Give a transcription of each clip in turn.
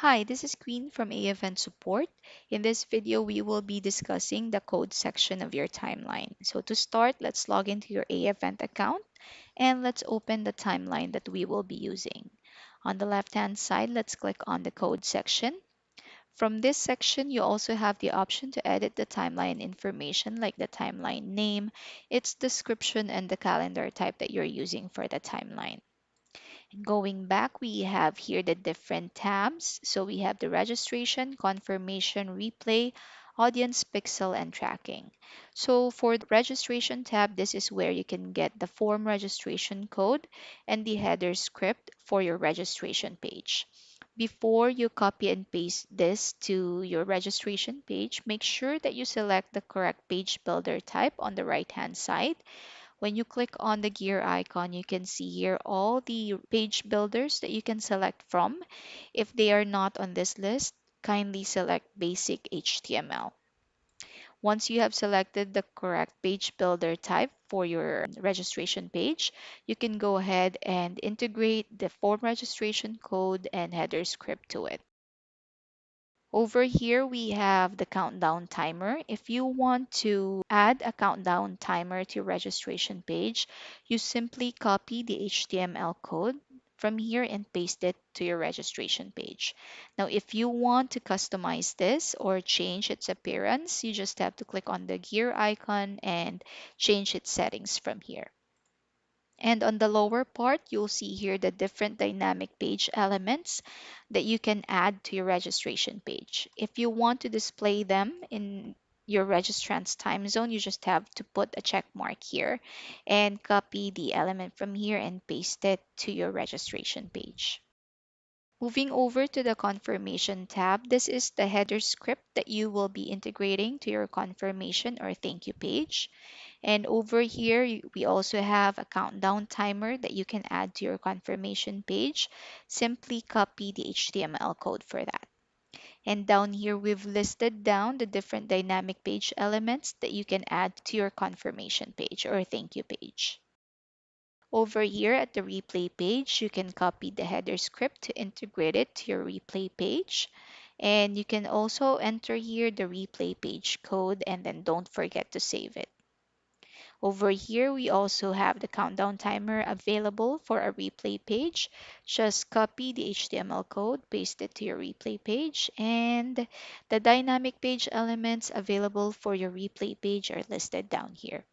Hi, this is Queen from AEvent Support. In this video, we will be discussing the code section of your timeline. So to start, let's log into your AEvent account and let's open the timeline that we will be using. On the left-hand side, let's click on the code section. From this section, you also have the option to edit the timeline information like the timeline name, its description, and the calendar type that you're using for the timeline. Going back, we have here the different tabs. So we have the registration, confirmation, replay, audience pixel, and tracking. So for the registration tab, this is where you can get the form registration code and the header script for your registration page. Before you copy and paste this to your registration page, make sure that you select the correct page builder type on the right hand side. When you click on the gear icon, you can see here all the page builders that you can select from. If they are not on this list, kindly select Basic HTML. Once you have selected the correct page builder type for your registration page, you can go ahead and integrate the form registration code and header script to it. Over here, we have the countdown timer. If you want to add a countdown timer to your registration page, you simply copy the HTML code from here and paste it to your registration page. Now, if you want to customize this or change its appearance, you just have to click on the gear icon and change its settings from here. And on the lower part, you'll see here the different dynamic page elements that you can add to your registration page. If you want to display them in your registrant's time zone, you just have to put a check mark here and copy the element from here and paste it to your registration page. Moving over to the confirmation tab, this is the header script that you will be integrating to your confirmation or thank you page. And over here, we also have a countdown timer that you can add to your confirmation page. Simply copy the HTML code for that. And down here, we've listed down the different dynamic page elements that you can add to your confirmation page or thank you page. Over here at the replay page, you can copy the header script to integrate it to your replay page. And you can also enter here the replay page code and then don't forget to save it. Over here, we also have the countdown timer available for a replay page. Just copy the HTML code, paste it to your replay page, and the dynamic page elements available for your replay page are listed down here.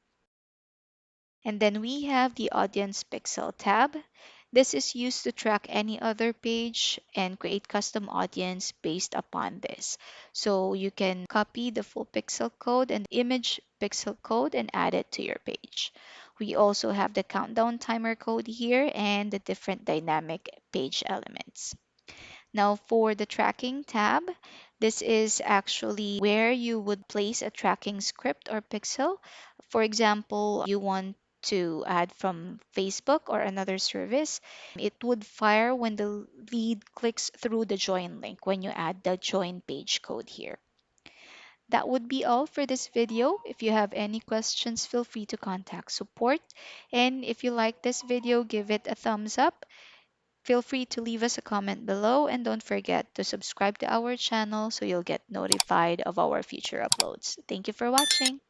And then we have the Audience Pixel tab. This is used to track any other page and create custom audience based upon this. So you can copy the full pixel code and image pixel code and add it to your page. We also have the countdown timer code here and the different dynamic page elements. Now for the tracking tab, this is actually where you would place a tracking script or pixel. For example, you want to add from Facebook or another service, it would fire when the lead clicks through the join link when you add the join page code here. That would be all for this video. If you have any questions, feel free to contact support. And if you like this video, give it a thumbs up. Feel free to leave us a comment below and don't forget to subscribe to our channel so you'll get notified of our future uploads. Thank you for watching.